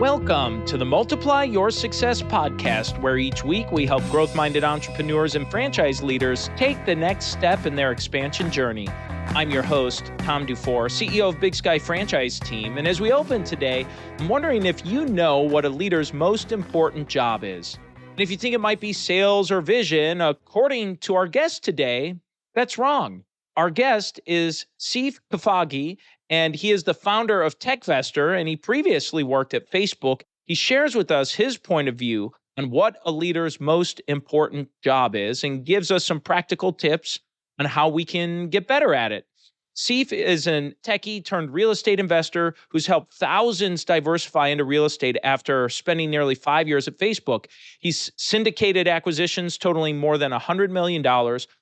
Welcome to the Multiply Your Success podcast, where each week we help growth-minded entrepreneurs and franchise leaders take the next step in their expansion journey. I'm your host, Tom Dufour, CEO of Big Sky Franchise Team. And as we open today, I'm wondering if you know what a leader's most important job is. And if you think it might be sales or vision, according to our guest today, that's wrong. Our guest is Sief Khafagi, and he is the founder of Techvestors, and he previously worked at Facebook. He shares with us his point of view on what a leader's most important job is and gives us some practical tips on how we can get better at it. Sief is a techie turned real estate investor who's helped thousands diversify into real estate after spending nearly 5 years at Facebook. He's syndicated acquisitions totaling more than $100 million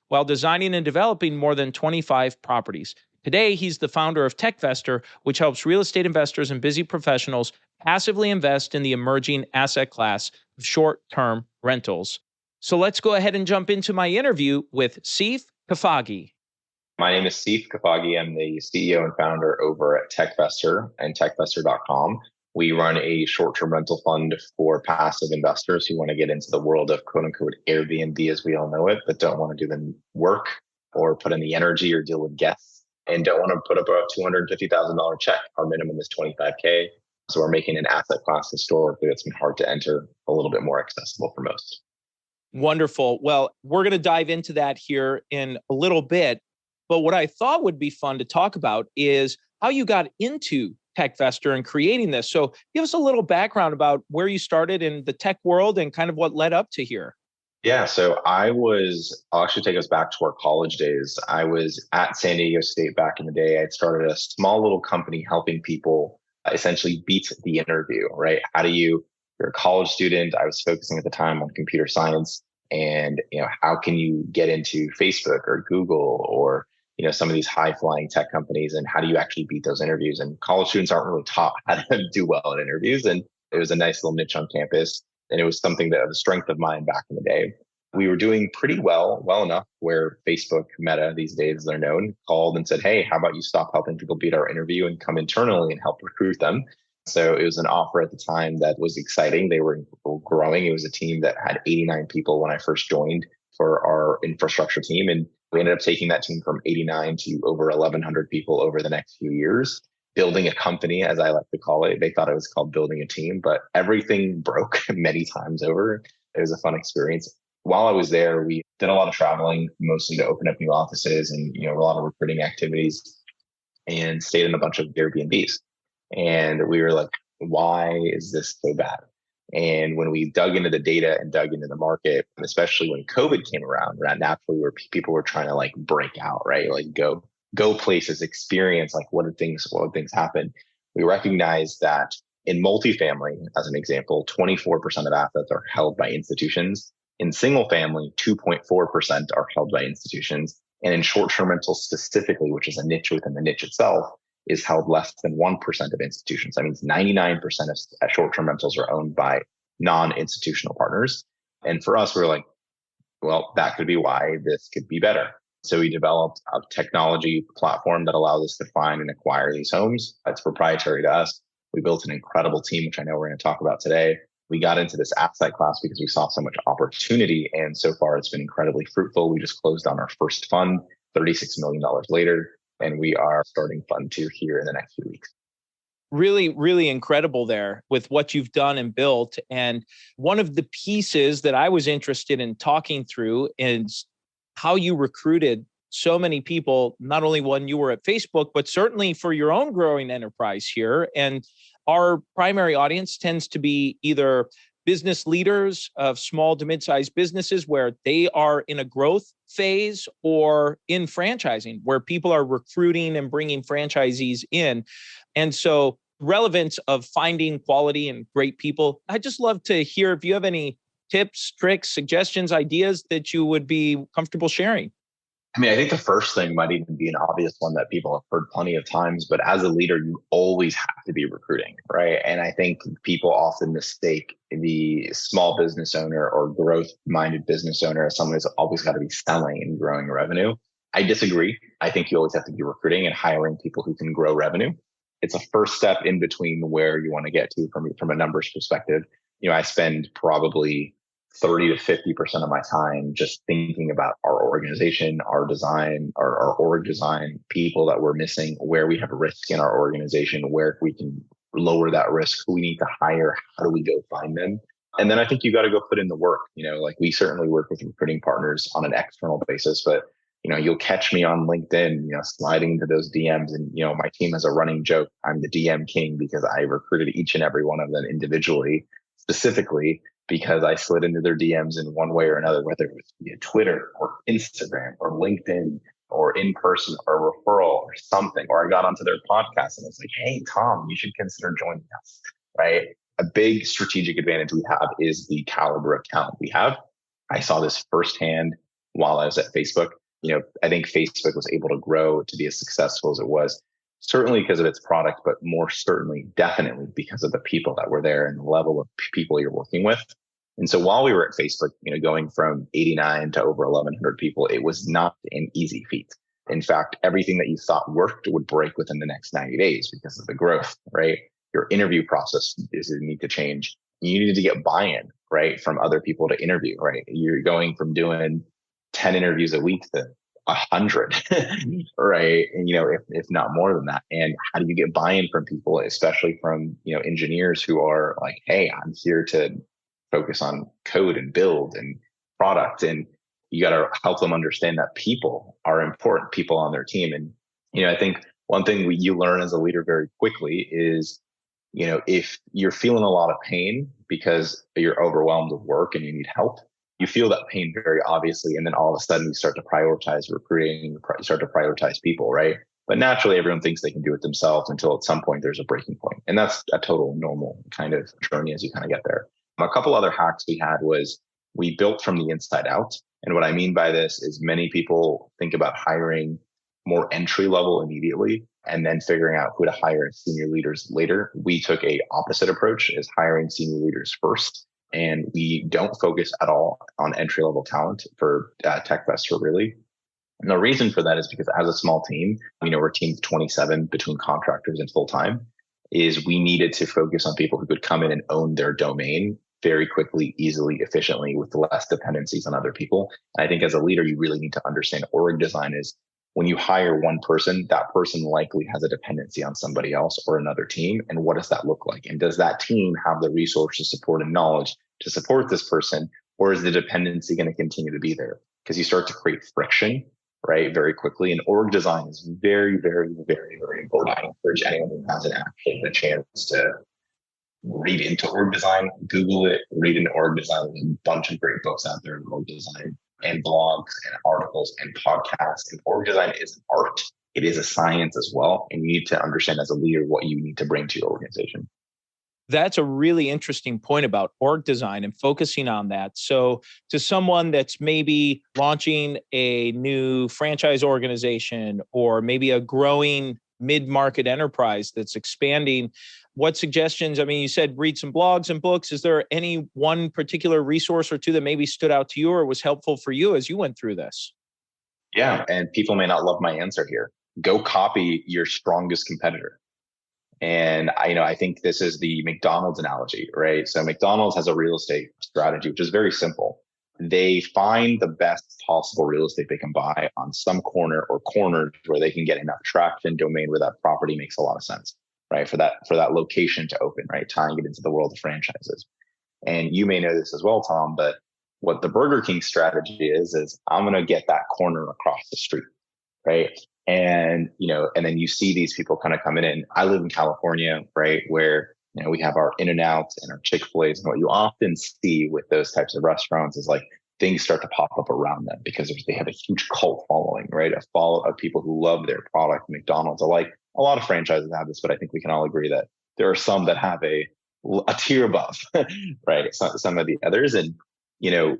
while designing and developing more than 25 properties. Today, he's the founder of Techvestors, which helps real estate investors and busy professionals passively invest in the emerging asset class of short-term rentals. So let's go ahead and jump into my interview with Sief Khafagi. My name is Sief Khafagi. I'm the CEO and founder over at Techvestors and techvestors.com. We run a short-term rental fund for passive investors who want to get into the world of quote-unquote Airbnb as we all know it, but don't want to do the work or put in the energy or deal with guests and don't want to put up a $250,000 check. Our minimum is $25K. So we're making an asset class historically that's been hard to enter a little bit more accessible for most. Wonderful. Well, we're going to dive into that here in a little bit. But what I thought would be fun to talk about is how you got into Techvestors and creating this. So give us a little background about where you started in the tech world and kind of what led up to here. Yeah, so I'll actually take us back to our college days. I was at San Diego State back in the day. I'd started a small little company helping people essentially beat the interview, right? You're a college student. I was focusing at the time on computer science and, how can you get into Facebook or Google or, some of these high flying tech companies and how do you actually beat those interviews? And college students aren't really taught how to do well at interviews. And it was a nice little niche on campus. And it was something that was a strength of mine back in the day. We were doing pretty well enough where Facebook, Meta, these days as they're known, called and said, hey, how about you stop helping people beat our interview and come internally and help recruit them? So it was an offer at the time that was exciting. They were growing. It was a team that had 89 people when I first joined for our infrastructure team. And we ended up taking that team from 89 to over 1,100 people over the next few years, building a company, as I like to call it. They thought it was called building a team, but everything broke many times over. It was a fun experience. While I was there, we did a lot of traveling, mostly to open up new offices and, a lot of recruiting activities and stayed in a bunch of Airbnbs. And we were like, why is this so bad? And when we dug into the data and dug into the market, especially when COVID came around, naturally where people were trying to like break out, right? Like go places, experience, like what would things happen? We recognized that in multifamily, as an example, 24% of assets are held by institutions. In single family, 2.4% are held by institutions. And in short-term rentals specifically, which is a niche within the niche itself, is held less than 1% of institutions. That means 99% of short-term rentals are owned by non-institutional partners. And for us, we're like, well, that could be why this could be better. So we developed a technology platform that allows us to find and acquire these homes. It's proprietary to us. We built an incredible team, which I know we're going to talk about today. We got into this asset class because we saw so much opportunity. And so far, it's been incredibly fruitful. We just closed on our first fund, $36 million later. And we are starting fund 2 here in the next few weeks. Really, really incredible there with what you've done and built. And one of the pieces that I was interested in talking through is how you recruited so many people, not only when you were at Facebook, but certainly for your own growing enterprise here. And our primary audience tends to be either business leaders of small to mid-sized businesses where they are in a growth phase or in franchising where people are recruiting and bringing franchisees in. And so relevance of finding quality and great people. I'd just love to hear if you have any tips, tricks, suggestions, ideas that you would be comfortable sharing. I mean, I think the first thing might even be an obvious one that people have heard plenty of times, but as a leader, you always have to be recruiting, right? And I think people often mistake the small business owner or growth-minded business owner as someone who's always got to be selling and growing revenue. I disagree. I think you always have to be recruiting and hiring people who can grow revenue. it's a first step in between where you want to get to from a numbers perspective. I spend probably 30 to 50% of my time just thinking about our organization, our design, our org design, people that we're missing, where we have risk in our organization, where we can lower that risk, who we need to hire, how do we go find them. And then I think you got to go put in the work. Like we certainly work with recruiting partners on an external basis, but you'll catch me on LinkedIn, sliding into those DMs. And, my team has a running joke. I'm the DM king because I recruited each and every one of them individually, specifically because I slid into their DMs in one way or another, whether it was via Twitter or Instagram or LinkedIn or in person or referral or something, or I got onto their podcast and it's like, hey, Tom, you should consider joining us, right? A big strategic advantage we have is the caliber of talent we have. I saw this firsthand while I was at Facebook. I think Facebook was able to grow to be as successful as it was, certainly because of its product, but more certainly, definitely because of the people that were there and the level of people you're working with. And so while we were at Facebook, going from 89 to over 1,100 people, it was not an easy feat. In fact, everything that you thought worked would break within the next 90 days because of the growth, right? Your interview process is need to change. You need to get buy-in, right, from other people to interview, right? You're going from doing 10 interviews a week to 100, right? And, if not more than that. And how do you get buy-in from people, especially from, engineers who are like, hey, I'm here to focus on code and build and product. And you got to help them understand that people are important, people on their team. And, I think one thing you learn as a leader very quickly is, if you're feeling a lot of pain because you're overwhelmed with work and you need help, you feel that pain very obviously. And then all of a sudden you start to prioritize recruiting, you start to prioritize people, right? But naturally everyone thinks they can do it themselves until at some point there's a breaking point. And that's a total normal kind of journey as you kind of get there. A couple other hacks we had was we built from the inside out. And what I mean by this is many people think about hiring more entry level immediately and then figuring out who to hire as senior leaders later. We took a opposite approach, is hiring senior leaders first. And we don't focus at all on entry level talent for Techvestors really. And the reason for that is because as a small team, we're a team of 27 between contractors and full time, is we needed to focus on people who could come in and own their domain very quickly, easily, efficiently, with less dependencies on other people. And I think as a leader, you really need to understand org design is when you hire one person, that person likely has a dependency on somebody else or another team. And what does that look like? And does that team have the resources, support, and knowledge to support this person? Or is the dependency going to continue to be there? Because you start to create friction, right, very quickly. And org design is very, very, very, very important. I encourage anyone who hasn't actually had a chance to read into org design, Google it, read into org design. There's a bunch of great books out there in org design and blogs and articles and podcasts. And org design is an art. It is a science as well. And you need to understand as a leader what you need to bring to your organization. That's a really interesting point about org design and focusing on that. So to someone that's maybe launching a new franchise organization or maybe a growing mid-market enterprise that's expanding, what suggestions? I mean, you said read some blogs and books. Is there any one particular resource or two that maybe stood out to you or was helpful for you as you went through this? Yeah, and people may not love my answer here. Go copy your strongest competitor. And I think this is the McDonald's analogy, right? So McDonald's has a real estate strategy, which is very simple. They find the best possible real estate they can buy on some corner or corners where they can get enough traction, domain where that property makes a lot of sense, right? For that location to open, right? Tying it into the world of franchises. And you may know this as well, Tom, but what the Burger King strategy is I'm going to get that corner across the street, right? And, and then you see these people kind of coming in. I live in California, right? Where, we have our In-N-Outs and our Chick-fil-A's. And what you often see with those types of restaurants is like things start to pop up around them because they have a huge cult following, right? A follow of people who love their product. McDonald's, alike. A lot of franchises have this, but I think we can all agree that there are some that have a tier above, right? Some of the others. And,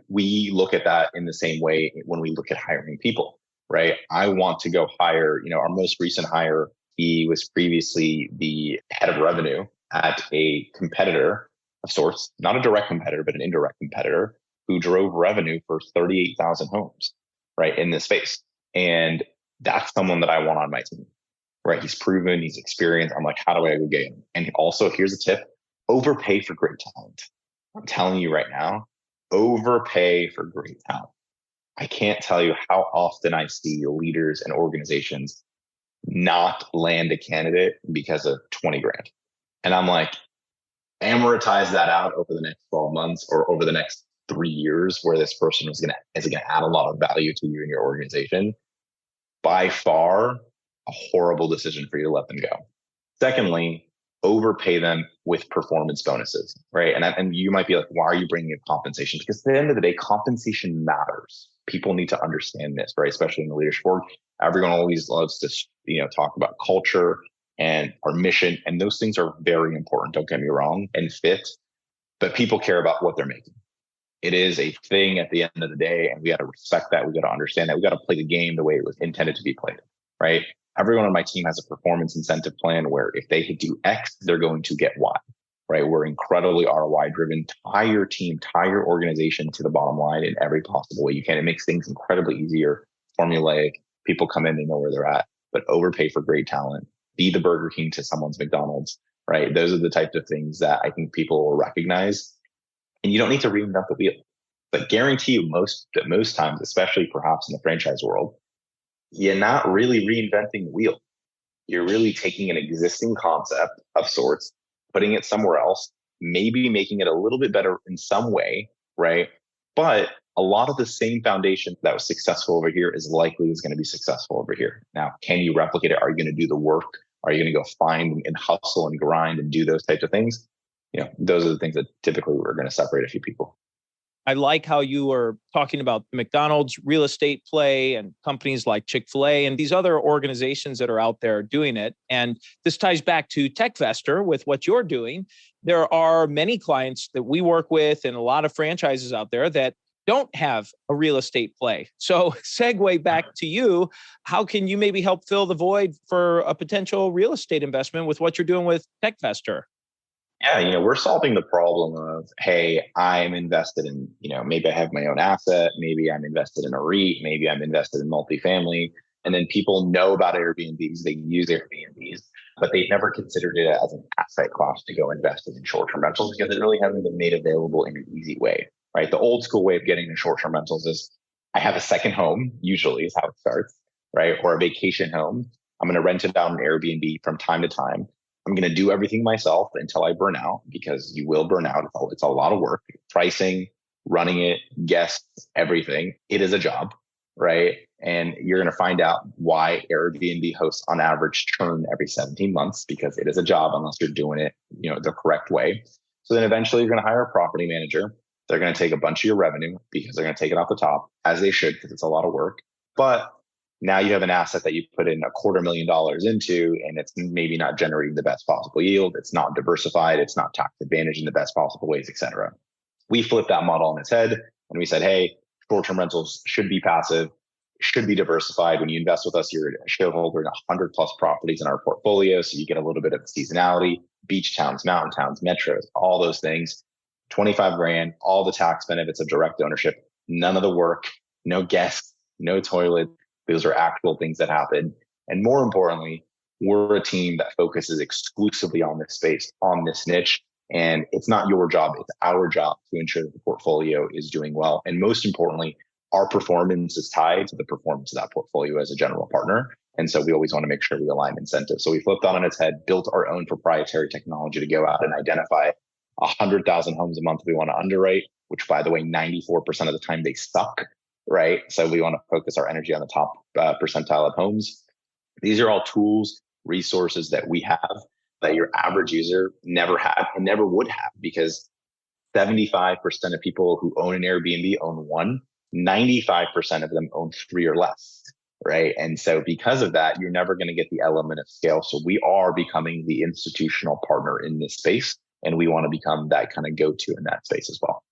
we look at that in the same way when we look at hiring people. Right. I want to go hire, our most recent hire, he was previously the head of revenue at a competitor of sorts, not a direct competitor, but an indirect competitor who drove revenue for 38,000 homes, right, in this space. And that's someone that I want on my team. right? He's proven, he's experienced. I'm like, how do I go get him? And also, here's a tip: overpay for great talent. I'm telling you right now, overpay for great talent. I can't tell you how often I see leaders and organizations not land a candidate because of 20 grand. And I'm like, amortize that out over the next 12 months or over the next 3 years where this person is gonna add a lot of value to you and your organization. By far, a horrible decision for you to let them go. Secondly, overpay them with performance bonuses, right? And you might be like, why are you bringing up compensation? Because at the end of the day, compensation matters. People need to understand this, right? Especially in the leadership org. Everyone always loves to, talk about culture and our mission, and those things are very important. Don't get me wrong, and fit, but people care about what they're making. It is a thing at the end of the day, and we got to respect that. We got to understand that. We got to play the game the way it was intended to be played, right? Everyone on my team has a performance incentive plan where if they do X, they're going to get Y, right? We're incredibly ROI driven. Tie your team, tie your organization to the bottom line in every possible way you can. It makes things incredibly easier, formulaic. People come in, they know where they're at, but overpay for great talent. Be the Burger King to someone's McDonald's, right? Those are the types of things that I think people will recognize. And you don't need to reinvent the wheel. But guarantee you most times, especially perhaps in the franchise world, you're not really reinventing the wheel. You're really taking an existing concept of sorts, putting it somewhere else, maybe making it a little bit better in some way, right? But a lot of the same foundation that was successful over here is likely going to be successful over here. Now, can you replicate it? Are you going to do the work? Are you going to go find and hustle and grind and do those types of things? Those are the things that typically we're going to separate a few people. I like how you are talking about McDonald's real estate play and companies like Chick-fil-A and these other organizations that are out there doing it. And this ties back to Techvestor with what you're doing. There are many clients that we work with and a lot of franchises out there that don't have a real estate play. So segue back to you, how can you maybe help fill the void for a potential real estate investment with what you're doing with Techvestor? Yeah, we're solving the problem of, hey, I'm invested in, maybe I have my own asset, maybe I'm invested in a REIT, maybe I'm invested in multifamily. And then people know about Airbnbs, they use Airbnbs, but they've never considered it as an asset class to go invest in short-term rentals because it really hasn't been made available in an easy way, right? The old school way of getting into short-term rentals is I have a second home, usually is how it starts, right? Or a vacation home. I'm going to rent it out on Airbnb from time to time. I'm going to do everything myself until I burn out, because you will burn out. It's a lot of work. Pricing, running it, guests, everything. It is a job, right? And you're going to find out why Airbnb hosts on average churn every 17 months, because it is a job unless you're doing it, the correct way. So then eventually you're going to hire a property manager. They're going to take a bunch of your revenue because they're going to take it off the top, as they should, because it's a lot of work. But now you have an asset that you put in $250,000 into, and it's maybe not generating the best possible yield. It's not diversified. It's not tax advantaged in the best possible ways, et cetera. We flipped that model on its head, and we said, hey, short-term rentals should be passive, should be diversified. When you invest with us, you're a shareholder in 100 plus properties in our portfolio. So you get a little bit of seasonality, beach towns, mountain towns, metros, all those things. 25 grand, all the tax benefits of direct ownership, none of the work, no guests, no toilet. Those are actual things that happen. And more importantly, we're a team that focuses exclusively on this space, on this niche. And it's not your job, it's our job to ensure that the portfolio is doing well. And most importantly, our performance is tied to the performance of that portfolio as a general partner. And so we always want to make sure we align incentives. So we flipped that on its head, built our own proprietary technology to go out and identify 100,000 homes a month we want to underwrite, which, by the way, 94% of the time they suck. Right. So we want to focus our energy on the top percentile of homes. These are all tools, resources that we have that your average user never had and never would have, because 75% of people who own an Airbnb own one, 95% of them own three or less. Right. And so because of that, you're never going to get the element of scale. So we are becoming the institutional partner in this space, and we want to become that kind of go-to in that space as well.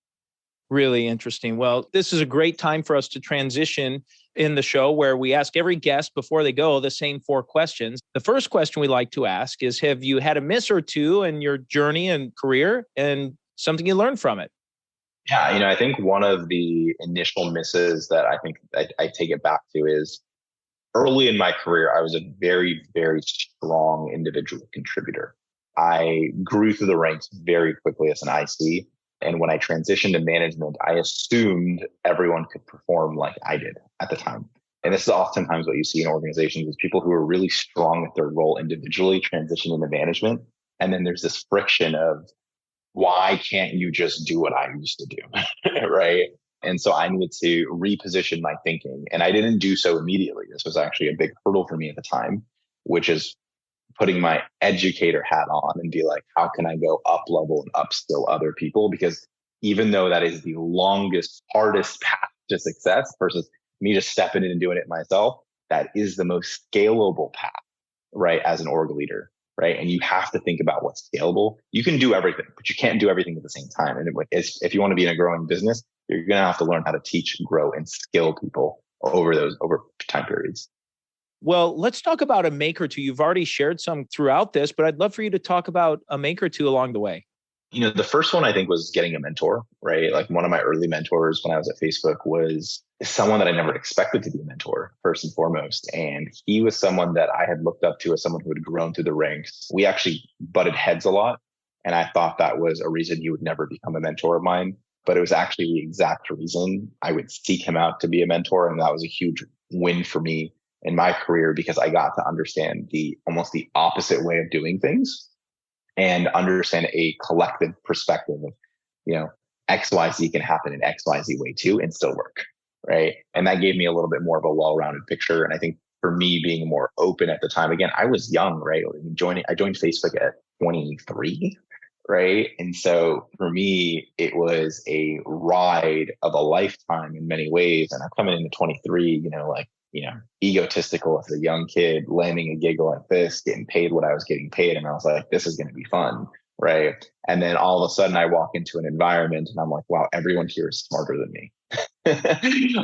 Really interesting. Well, this is a great time for us to transition in the show where we ask every guest before they go the same 4 questions. The first question we like to ask is, have you had a miss or two in your journey and career and something you learned from it? Yeah, I think one of the initial misses that I think I take it back to is early in my career, I was a very, very strong individual contributor. I grew through the ranks very quickly as an IC. And when I transitioned to management, I assumed everyone could perform like I did at the time. And this is oftentimes what you see in organizations is people who are really strong at their role individually transition into management. And then there's this friction of, why can't you just do what I used to do? Right. And so I needed to reposition my thinking. And I didn't do so immediately. This was actually a big hurdle for me at the time, which is putting my educator hat on and be like, how can I go up level and upskill other people? Because even though that is the longest, hardest path to success versus me just stepping in and doing it myself, that is the most scalable path, right? As an org leader, right? And you have to think about what's scalable. You can do everything, but you can't do everything at the same time. And if you want to be in a growing business, you're going to have to learn how to teach, grow, and skill people over time periods. Well, let's talk about a make or two. You've already shared some throughout this, but I'd love for you to talk about a make or two along the way. The first one I think was getting a mentor, right? Like one of my early mentors when I was at Facebook was someone that I never expected to be a mentor, first and foremost. And he was someone that I had looked up to as someone who had grown through the ranks. We actually butted heads a lot. And I thought that was a reason he would never become a mentor of mine. But it was actually the exact reason I would seek him out to be a mentor. And that was a huge win for me in my career because I got to understand almost the opposite way of doing things and understand a collective perspective of, XYZ can happen in XYZ way too and still work. Right. And that gave me a little bit more of a well-rounded picture. And I think for me being more open at the time, again, I was young, right? I joined Facebook at 23. Right. And so for me, it was a ride of a lifetime in many ways. And I'm coming into 23, egotistical as a young kid, landing a gig like this, getting paid what I was getting paid. And I was like, this is going to be fun. Right. And then all of a sudden I walk into an environment and I'm like, wow, everyone here is smarter than me.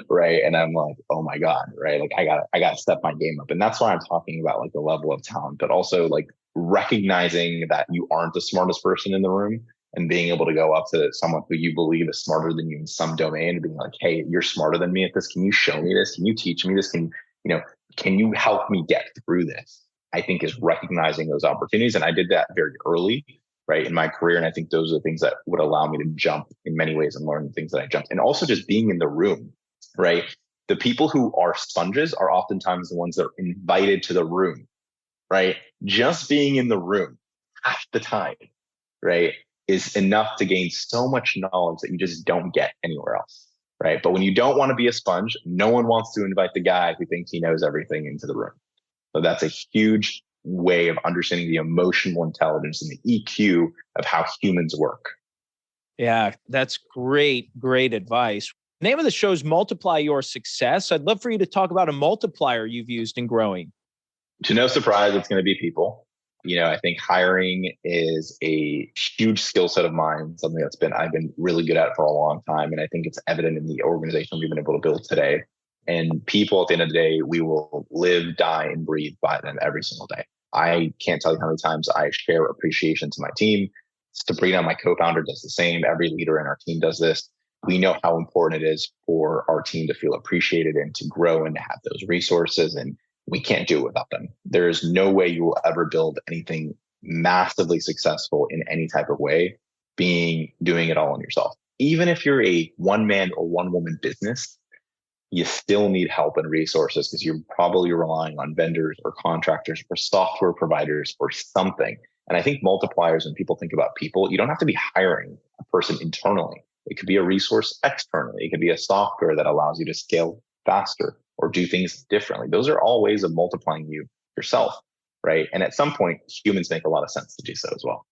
Right. And I'm like, oh my God. Right. Like I got to step my game up. And that's why I'm talking about like the level of talent, but also like recognizing that you aren't the smartest person in the room and being able to go up to someone who you believe is smarter than you in some domain and being like, hey, you're smarter than me at this. Can you show me this? Can you teach me this? Can you help me get through this? I think is recognizing those opportunities. And I did that very early, right, in my career. And I think those are the things that would allow me to jump in many ways and learn the things that I jumped. And also just being in the room, right? The people who are sponges are oftentimes the ones that are invited to the room, right? Just being in the room half the time, right, is enough to gain so much knowledge that you just don't get anywhere else, right? But when you don't want to be a sponge, no one wants to invite the guy who thinks he knows everything into the room. So that's a huge way of understanding the emotional intelligence and the EQ of how humans work. Yeah, that's great advice. The name of the show is Multiply Your Success. I'd love for you to talk about a multiplier you've used in growing. To no surprise, it's going to be people. I think hiring is a huge skill set of mine, something I've been really good at for a long time. And I think it's evident in the organization we've been able to build today. And people at the end of the day, we will live, die, and breathe by them every single day. I can't tell you how many times I share appreciation to my team. Sabrina, my co-founder, does the same. Every leader in our team does this. We know how important it is for our team to feel appreciated and to grow and to have those resources. And we can't do it without them. There is no way you will ever build anything massively successful in any type of way doing it all on yourself. Even if you're a one-man or one-woman business, you still need help and resources because you're probably relying on vendors or contractors or software providers or something. And I think multipliers, when people think about people, you don't have to be hiring a person internally. It could be a resource externally. It could be a software that allows you to scale faster or do things differently. Those are all ways of multiplying yourself, right? And at some point, humans make a lot of sense to do so as well.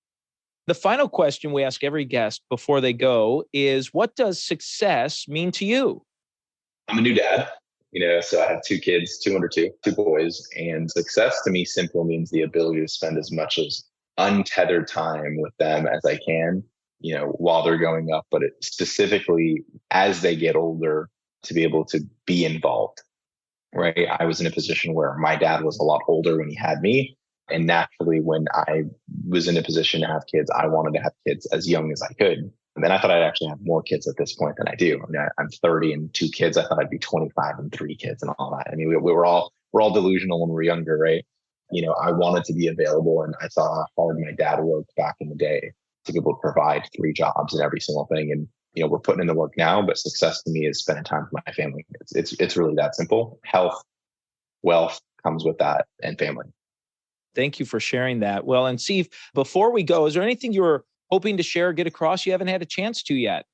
The final question we ask every guest before they go is, what does success mean to you? I'm a new dad, so I have 2 kids, 2 under 2 boys. And success to me simply means the ability to spend as much as untethered time with them as I can, while they're growing up, but specifically as they get older, to be able to be involved, right? I was in a position where my dad was a lot older when he had me. And naturally, when I was in a position to have kids, I wanted to have kids as young as I could. And then I thought I'd actually have more kids at this point than I do. I'm 30 and 2 kids. I thought I'd be 25 and 3 kids and all that. I mean, we're all we're all delusional when we're younger, right? I wanted to be available, and I saw how hard my dad worked back in the day to be able to provide 3 jobs and every single thing. And, we're putting in the work now, but success to me is spending time with my family. It's really that simple. Health, wealth comes with that, and family. Thank you for sharing that. Well, and Sief, before we go, is there anything you were hoping to share, get across you haven't had a chance to yet?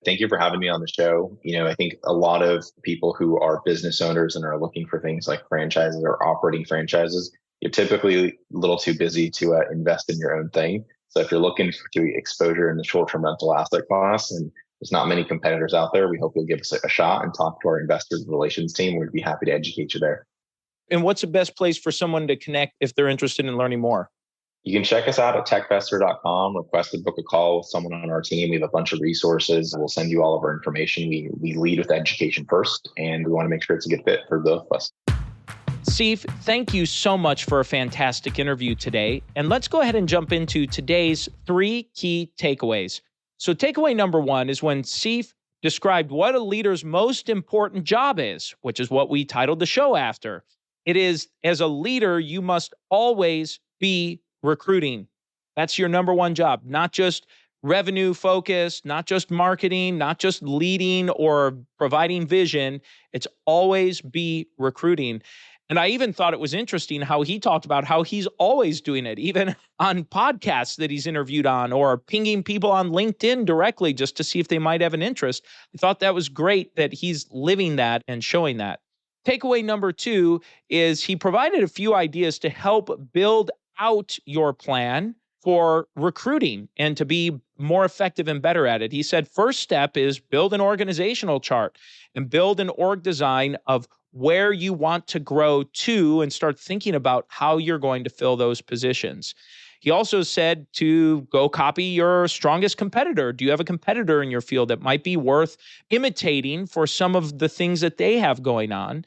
Thank you for having me on the show. I think a lot of people who are business owners and are looking for things like franchises or operating franchises, you're typically a little too busy to invest in your own thing. So if you're looking to exposure in the short-term rental asset class, and there's not many competitors out there, we hope you'll give us a shot and talk to our investor relations team. We'd be happy to educate you there. And what's the best place for someone to connect if they're interested in learning more? You can check us out at techvestor.com, request to book a call with someone on our team. We have a bunch of resources. We'll send you all of our information. We lead with education first, and we want to make sure it's a good fit for both of us. Sief, thank you so much for a fantastic interview today. And let's go ahead and jump into today's 3 key takeaways. So takeaway number 1 is when Sief described what a leader's most important job is, which is what we titled the show after. It is, as a leader, you must always be recruiting. That's your number 1 job, not just revenue focused, not just marketing, not just leading or providing vision. It's always be recruiting. And I even thought it was interesting how he talked about how he's always doing it, even on podcasts that he's interviewed on, or pinging people on LinkedIn directly just to see if they might have an interest. I thought that was great that he's living that and showing that. Takeaway number 2 is he provided a few ideas to help build out your plan for recruiting and to be more effective and better at it. He said, first step is build an organizational chart and build an org design of where you want to grow to and start thinking about how you're going to fill those positions. He also said to go copy your strongest competitor. Do you have a competitor in your field that might be worth imitating for some of the things that they have going on?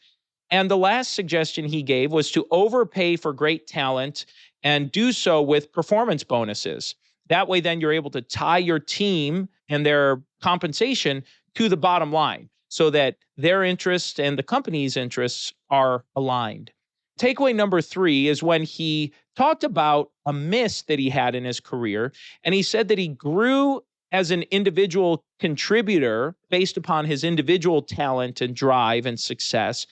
And the last suggestion he gave was to overpay for great talent and do so with performance bonuses. That way, then you're able to tie your team and their compensation to the bottom line so that their interests and the company's interests are aligned. Takeaway number 3 is when he talked about a miss that he had in his career, and he said that he grew as an individual contributor based upon his individual talent and drive and success,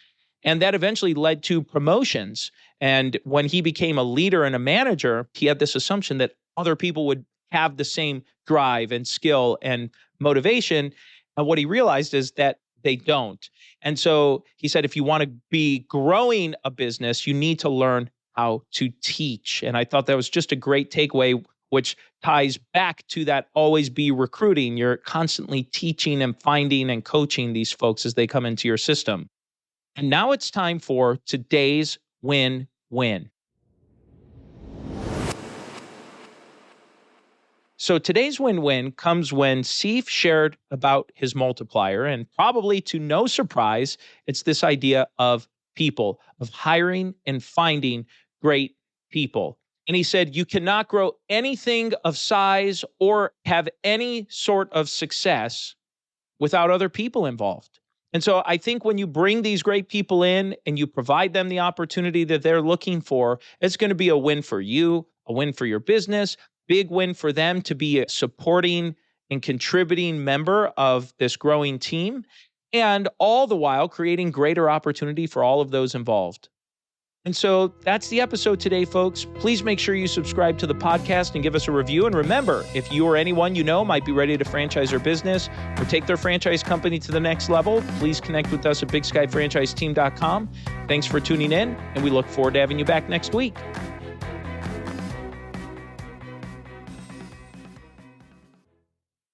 and that eventually led to promotions. And when he became a leader and a manager, he had this assumption that other people would have the same drive and skill and motivation. And what he realized is that they don't. And so he said, if you want to be growing a business, you need to learn how to teach. And I thought that was just a great takeaway, which ties back to that always be recruiting. You're constantly teaching and finding and coaching these folks as they come into your system. And now it's time for today's win-win. So today's win-win comes when Sief shared about his multiplier, and probably to no surprise, it's this idea of people, of hiring and finding great people. And he said, you cannot grow anything of size or have any sort of success without other people involved. And so I think when you bring these great people in and you provide them the opportunity that they're looking for, it's going to be a win for you, a win for your business, big win for them to be a supporting and contributing member of this growing team, and all the while creating greater opportunity for all of those involved. And so that's the episode today, folks. Please make sure you subscribe to the podcast and give us a review. And remember, if you or anyone you know might be ready to franchise their business or take their franchise company to the next level, please connect with us at bigskyfranchiseteam.com. Thanks for tuning in, and we look forward to having you back next week.